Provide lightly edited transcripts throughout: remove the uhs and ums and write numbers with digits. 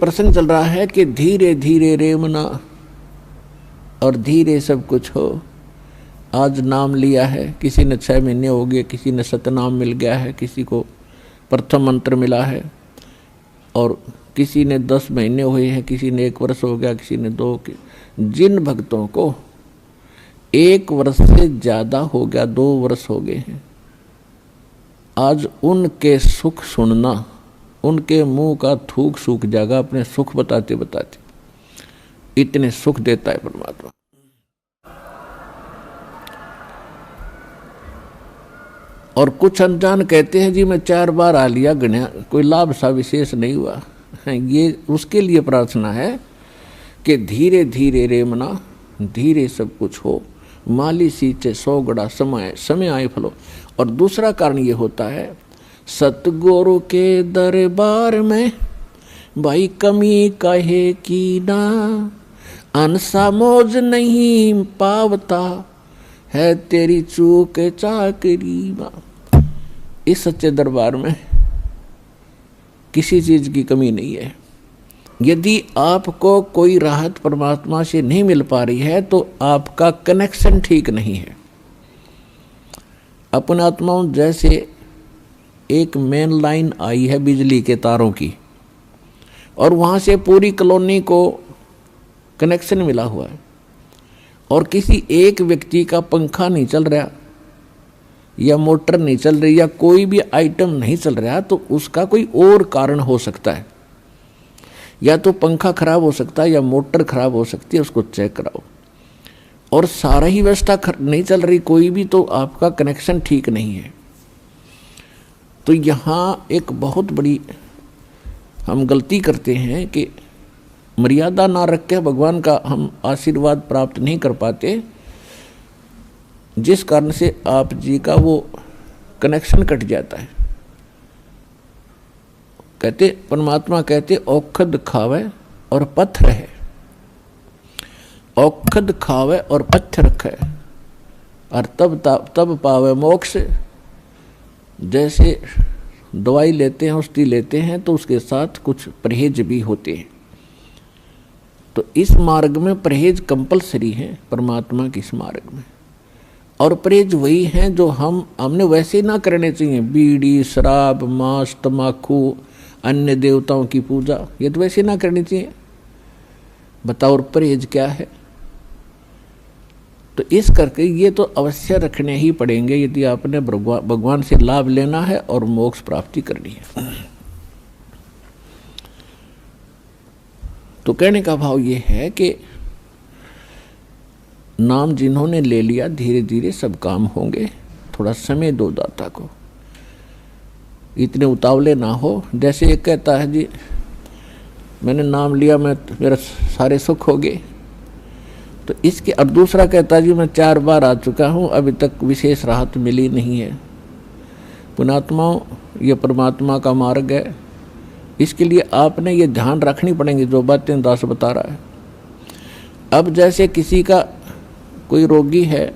प्रसंग चल रहा है कि धीरे धीरे रेमना और धीरे सब कुछ हो। आज नाम लिया है, किसी ने 6 महीने हो गए, किसी ने सतनाम मिल गया है, किसी को प्रथम मंत्र मिला है, और किसी ने 10 महीने हुए हैं, किसी ने 1 वर्ष हो गया, किसी ने 2। जिन भक्तों को 1 वर्ष से ज़्यादा हो गया, 2 वर्ष हो गए हैं, आज उनके सुख सुनना, उनके मुंह का थूक सूख जाएगा अपने सुख बताते बताते। इतने सुख देता है परमात्मा। और कुछ अनजान कहते हैं जी मैं 4 बार आ लिया, गण्या कोई लाभ सा विशेष नहीं हुआ। ये उसके लिए प्रार्थना है कि धीरे धीरे रेमना, धीरे सब कुछ हो, माली सींचे 100 गड़ा समय आए फलो। और दूसरा कारण ये होता है, सतगुरु के दरबार में भाई कमी कहे की ना, अनसा मौज नहीं पावता है तेरी चूक चाकरी माँ। इस सच्चे दरबार में किसी चीज की कमी नहीं है। यदि आपको कोई राहत परमात्मा से नहीं मिल पा रही है तो आपका कनेक्शन ठीक नहीं है। अपने आत्माओं, जैसे एक मेन लाइन आई है बिजली के तारों की, और वहाँ से पूरी कॉलोनी को कनेक्शन मिला हुआ है, और किसी एक व्यक्ति का पंखा नहीं चल रहा या मोटर नहीं चल रही या कोई भी आइटम नहीं चल रहा, तो उसका कोई और कारण हो सकता है। या तो पंखा खराब हो सकता है या मोटर खराब हो सकती है, उसको चेक कराओ। और सारा ही व्यवस्था नहीं चल रही कोई भी, तो आपका कनेक्शन ठीक नहीं है। तो यहाँ एक बहुत बड़ी हम गलती करते हैं कि मर्यादा ना रख के भगवान का हम आशीर्वाद प्राप्त नहीं कर पाते, जिस कारण से आप जी का वो कनेक्शन कट जाता है। कहते परमात्मा कहते औखद खावे और पत्थर है, औखद खावे और पत्थर रखे, और तब पावे मोक्ष। जैसे दवाई लेते हैं, औषधि लेते हैं, तो उसके साथ कुछ परहेज भी होते हैं। तो इस मार्ग में परहेज कंपलसरी है परमात्मा के इस मार्ग में। और परहेज वही हैं जो हमने वैसे ना करने चाहिए। बीड़ी, शराब, मांस, तम्बाकू, अन्य देवताओं की पूजा, ये तो वैसे ना करनी चाहिए। बताओ और परहेज क्या है? तो इस करके ये तो अवश्य रखने ही पड़ेंगे यदि आपने भगवान से लाभ लेना है और मोक्ष प्राप्ति करनी है। तो कहने का भाव ये है कि नाम जिन्होंने ले लिया, धीरे धीरे सब काम होंगे। थोड़ा समय दो दाता को, इतने उतावले ना हो। जैसे एक कहता है जी मैंने नाम लिया, मेरा सारे सुख हो गए, तो इसके। और दूसरा कहता है जी मैं 4 बार आ चुका हूँ, अभी तक विशेष राहत मिली नहीं है। पुणात्माओं, ये परमात्मा का मार्ग है, इसके लिए आपने ये ध्यान रखनी पड़ेंगी जो बातें दास बता रहा है। अब जैसे किसी का कोई रोगी है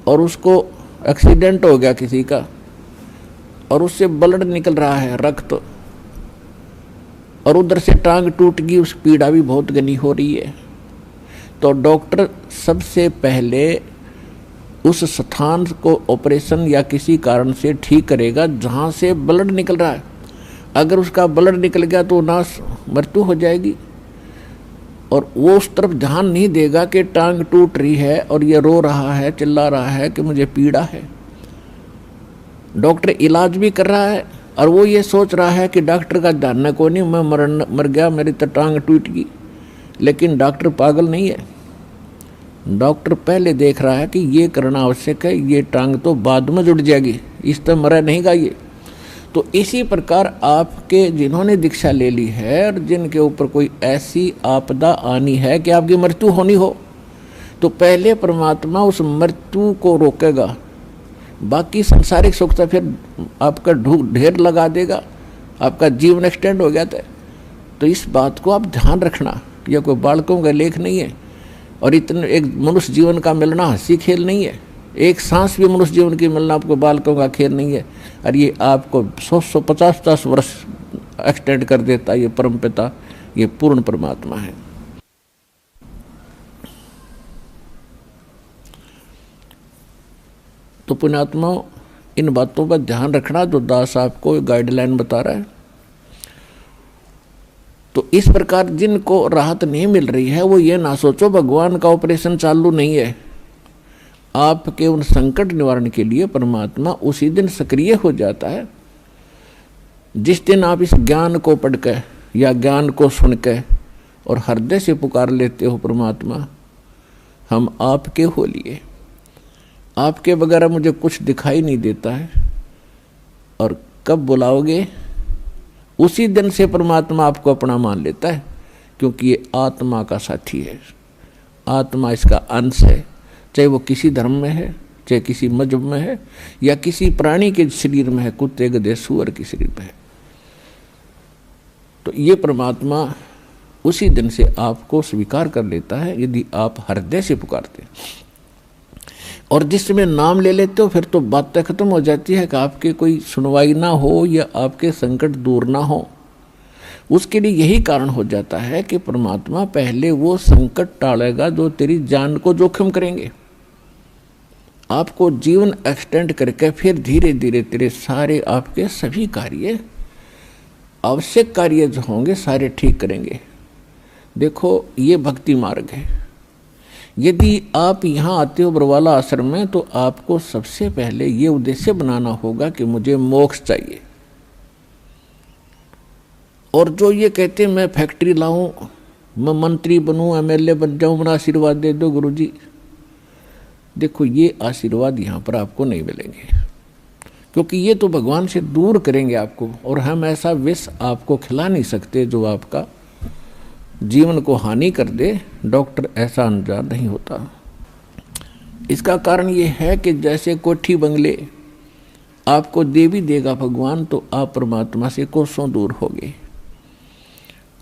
और उसको एक्सीडेंट हो गया किसी का, और उससे ब्लड निकल रहा है, रक्त, और उधर से टांग टूट गई, उस पीड़ा भी बहुत घनी हो रही है, तो डॉक्टर सबसे पहले उस स्थान को ऑपरेशन या किसी कारण से ठीक करेगा जहाँ से ब्लड निकल रहा है। अगर उसका ब्लड निकल गया तो नाश मृत्यु हो जाएगी, और वो उस तरफ ध्यान नहीं देगा कि टांग टूट रही है और ये रो रहा है, चिल्ला रहा है कि मुझे पीड़ा है। डॉक्टर इलाज भी कर रहा है और वो ये सोच रहा है कि डॉक्टर का ध्यान न कोई नहीं, मैं मर गया, मेरी तो टांग टूट गई। लेकिन डॉक्टर पागल नहीं है, डॉक्टर पहले देख रहा है कि ये करना आवश्यक है, ये टांग तो बाद में जुड़ जाएगी, इस तरह मरा नहीं गा ये। तो इसी प्रकार आपके जिन्होंने दीक्षा ले ली है और जिनके ऊपर कोई ऐसी आपदा आनी है कि आपकी मृत्यु होनी हो, तो पहले परमात्मा उस मृत्यु को रोकेगा, बाकी संसारिक सुख तो फिर आपका ढेर लगा देगा, आपका जीवन एक्सटेंड हो गया था। तो इस बात को आप ध्यान रखना, यह कोई बालकों का लेख नहीं है, और इतने एक मनुष्य जीवन का मिलना हंसी खेल नहीं है। एक सांस भी मनुष्य जीवन की मिलना आपको बालकों का खेल नहीं है, और ये आपको 100-150 वर्ष एक्सटेंड कर देता है ये परमपिता ये पूर्ण परमात्मा है। तो पुण्यात्मा, इन बातों पर ध्यान रखना जो दास आपको गाइडलाइन बता रहा है। तो इस प्रकार जिनको राहत नहीं मिल रही है वो ये ना सोचो भगवान का ऑपरेशन चालू नहीं है। आपके उन संकट निवारण के लिए परमात्मा उसी दिन सक्रिय हो जाता है जिस दिन आप इस ज्ञान को पढ़कर या ज्ञान को सुनकर और हृदय से पुकार लेते हो, परमात्मा हम आपके हो लिए, आपके बगैर मुझे कुछ दिखाई नहीं देता है। और कब बुलाओगे उसी दिन से परमात्मा आपको अपना मान लेता है, क्योंकि ये आत्मा का साथी है, आत्मा इसका अंश है। चाहे वो किसी धर्म में है, चाहे किसी मजहब में है, या किसी प्राणी के शरीर में है, कुत्ते गधे सूअर के शरीर में है। तो ये परमात्मा उसी दिन से आपको स्वीकार कर लेता है यदि आप हृदय से पुकारते। और जिस समय नाम ले लेते हो फिर तो बातें खत्म हो जाती है कि आपके कोई सुनवाई ना हो या आपके संकट दूर ना हो। उसके लिए यही कारण हो जाता है कि परमात्मा पहले वो संकट टालेगा जो तेरी जान को जोखिम करेंगे। आपको जीवन एक्सटेंड करके फिर धीरे धीरे तेरे सारे आपके सभी कार्य, आवश्यक कार्य जो होंगे सारे ठीक करेंगे। देखो ये भक्ति मार्ग है। यदि आप यहाँ आते हो बरवाला आश्रम में तो आपको सबसे पहले ये उद्देश्य बनाना होगा कि मुझे मोक्ष चाहिए। और जो ये कहते मैं फैक्ट्री लाऊं, मैं मंत्री बनूं, एमएलए बन जाऊं, मेरा आशीर्वाद दे दो गुरुजी, देखो ये आशीर्वाद यहाँ पर आपको नहीं मिलेंगे, क्योंकि ये तो भगवान से दूर करेंगे आपको। और हम ऐसा विष आपको खिला नहीं सकते जो आपका जीवन को हानि कर दे। डॉक्टर ऐसा अनजान नहीं होता। इसका कारण ये है कि जैसे कोठी बंगले आपको दे भी देगा भगवान तो आप परमात्मा से कोसों दूर होगे।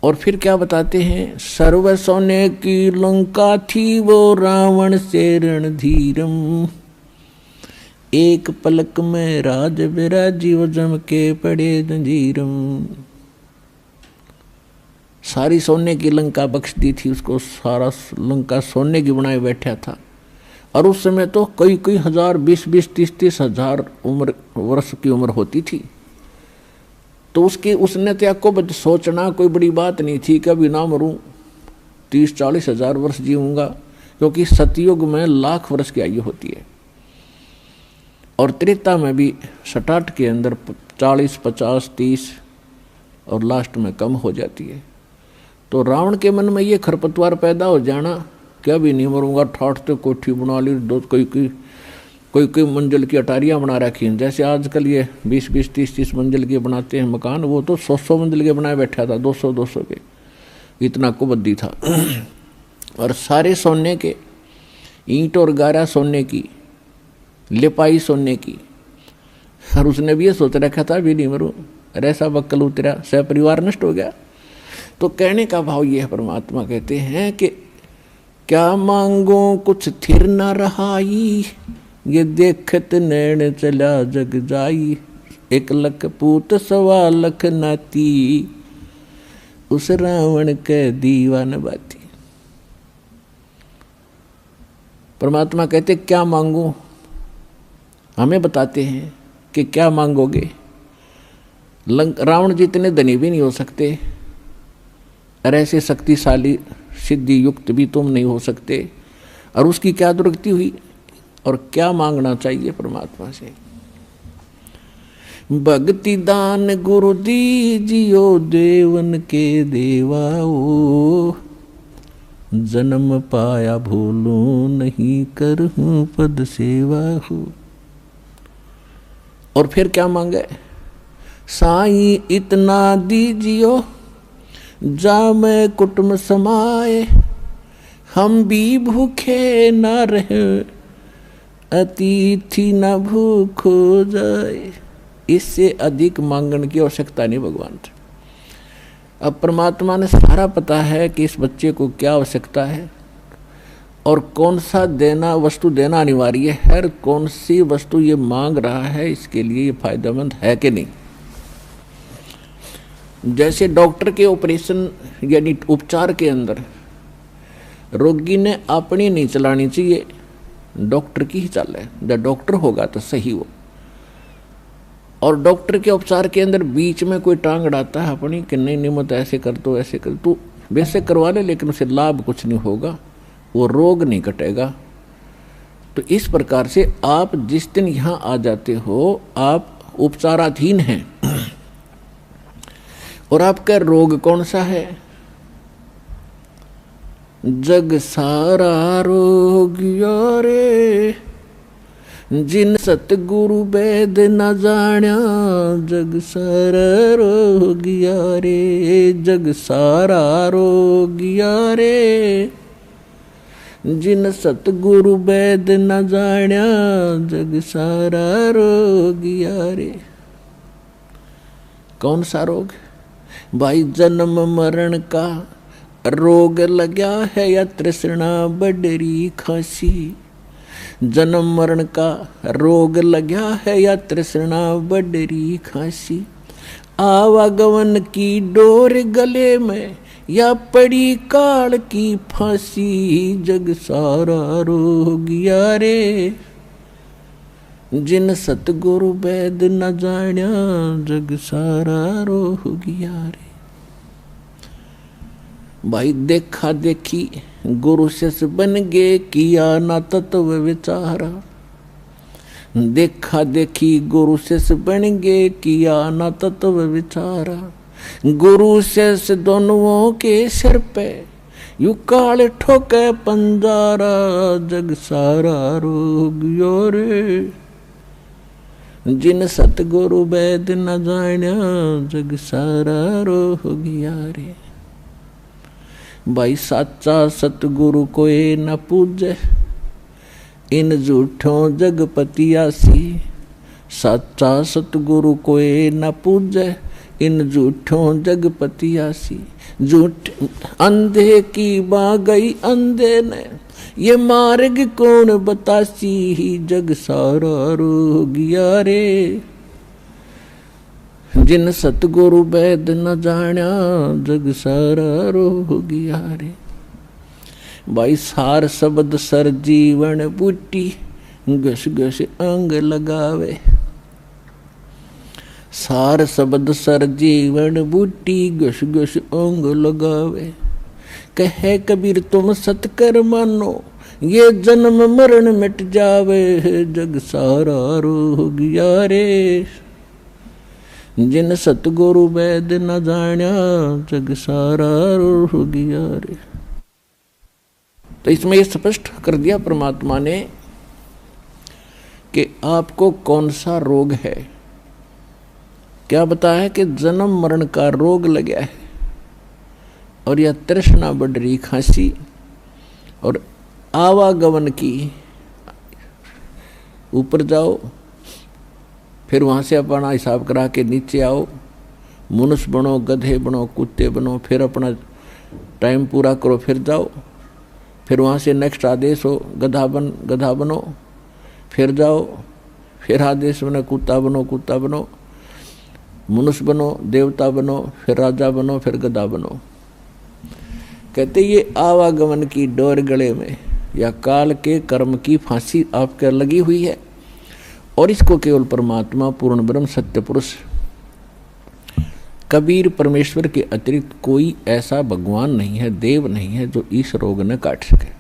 और फिर क्या बताते हैं, सर्व सोने की लंका थी वो रावण से रणधीरम, एक पलक में राज विराजीव जम के पड़े जंजीरम। सारी सोने की लंका बख्श दी थी उसको, सारा लंका सोने की बनाए बैठा था। और उस समय तो कई कई हजार, 20-20, 30-30 हजार वर्ष की उम्र होती थी। तो उसने त्याग को सोचना कोई बड़ी बात नहीं थी, कभी ना मरूं, 30-40 हजार वर्ष जीऊंगा, क्योंकि सतयुग में लाख वर्ष की आयु होती है। और त्रेता में भी 67 के अंदर 40, 50, 30 और लास्ट में कम हो जाती है। तो रावण के मन में ये खरपतवार पैदा हो जाना, क्या भी नहीं मरूंगा, ठाठ तो कोठी बना ली, दो कोई मंजिल की अटारियाँ बना रखी हैं। जैसे आजकल ये 20-20, 30-30 मंजिल के बनाते हैं मकान, वो तो 100 मंजिल के बनाए बैठा था, 200 के, इतना कुबद्दी था। और सारे सोने के, ईंट और गारा सोने की, लिपाई सोने की। और उसने भी ये सोच रखा था भी नहीं मरूं, अरे ऐसा बक्कल उतरा, सह परिवार नष्ट हो गया। तो कहने का भाव ये है, परमात्मा कहते हैं कि क्या मांगो कुछ थिर न रहाई, ये देखत नैन चला जग जाई, 1 लख पूत 1.25 लाख नाती, उस रावण के दीवान बाती। परमात्मा कहते क्या मांगो, हमें बताते हैं कि क्या मांगोगे। रावण जितने धनी भी नहीं हो सकते, और ऐसे शक्तिशाली सिद्धि युक्त भी तुम नहीं हो सकते। और उसकी क्या दुर्गति हुई, और क्या मांगना चाहिए परमात्मा से। भक्ति दान गुरु दीजियो देवन के देवाओ, जन्म पाया भूलूं नहीं करहूं पद सेवा हो। और फिर क्या मांगे, साईं इतना दीजियो जा मैं कुटुंब समाए, हम भी भूखे न रहे अतिथि न भूख हो जाए। इससे अधिक मांगने की आवश्यकता नहीं भगवान से। अब परमात्मा ने सारा पता है कि इस बच्चे को क्या आवश्यकता है और कौन सा वस्तु देना अनिवार्य है, और कौन सी वस्तु ये मांग रहा है, इसके लिए ये फायदेमंद है कि नहीं। जैसे डॉक्टर के ऑपरेशन यानी उपचार के अंदर रोगी ने अपनी नहीं चलानी चाहिए, डॉक्टर की ही चले, जब डॉक्टर होगा तो सही हो। और डॉक्टर के उपचार के अंदर बीच में कोई टांग अड़ाता है अपनी कि नहीं नहीं मत ऐसे कर दो ऐसे कर, तू वैसे करवा ले लेकिन उसे लाभ कुछ नहीं होगा, वो रोग नहीं कटेगा। तो इस प्रकार से आप जिस दिन यहाँ आ जाते हो आप उपचाराधीन हैं और आपका रोग कौन सा है? जग सारा रोग यारे जिन सतगुरु वेद न जाण्या, जग सारा रोग यारे, जग सारा रोग यारे जिन सतगुरु वेद न जाण्या, जग सारा रोग यारे। कौन सा रोग? भाई जन्म मरण का रोग लग्या है या तृष्णा बडरी खांसी, जन्म मरण का रोग लग्या है या तृष्णा बडरी खांसी, आवागमन की डोर गले में या पड़ी काल की फांसी, जग सारा रोग यारे जिन सतगुरु वेद न जाण्या, जग सारा रोग यारे। भाई देखा देखी गुरु शिष्य बन गए, किया ना तत्व विचारा, देखा देखी गुरु शिष्य बन गए, किया ना तत्व विचारा, गुरु शिष्य दोनों के सिर पे यू काल ठोके पंजारा, जग सारा रोग यारे जिन सतगुरु वेद न जाण्या, जग सारा रोग यारे। भाई साचा सतगुरु कोई न पूजे, इन झूठों जगपतियासी, साचा सतगुरु कोई न पूजे, इन झूठों जगपतियासी, झूठ अंधे की बा गई अंधे ने, ये मार्ग कौन बतासी, जग सारा रोग यारे जिन सतगुरु वेद न जाण्या, जग सारा रोग यारे। भाई सार शब्द सर जीवन बूटी, घस घस अंग लगावे, सार शब्द सर जीवन बूटी, घस घस अंग लगावे, कहे कबीर तुम सतकर मानो, ये जन्म मरण मिट जावे, जग सारा रोग यारे जिन सतगुरु वेद न जाण्या, जग सारा रोग यारे। तो इसमें ये स्पष्ट कर दिया परमात्मा ने कि आपको कौन सा रोग है। क्या बताया कि जन्म मरण का रोग लगा है और यह तृष्णा बढ़ रही खांसी और आवागमन की, ऊपर जाओ फिर वहाँ से अपना हिसाब करा के नीचे आओ, मनुष्य बनो, गधे बनो, कुत्ते बनो, फिर अपना टाइम पूरा करो, फिर जाओ, फिर वहाँ से नेक्स्ट आदेश हो गधा बनो, फिर जाओ, फिर आदेश बनो कुत्ता बनो, मनुष्य बनो, देवता बनो, फिर राजा बनो, फिर गधा बनो। कहते ये आवागमन की डोर गले में या काल के कर्म की फांसी आपके लगी हुई है और इसको केवल परमात्मा पूर्ण ब्रह्म सत्य पुरुष कबीर परमेश्वर के अतिरिक्त कोई ऐसा भगवान नहीं है, देव नहीं है जो इस रोग न काट सके।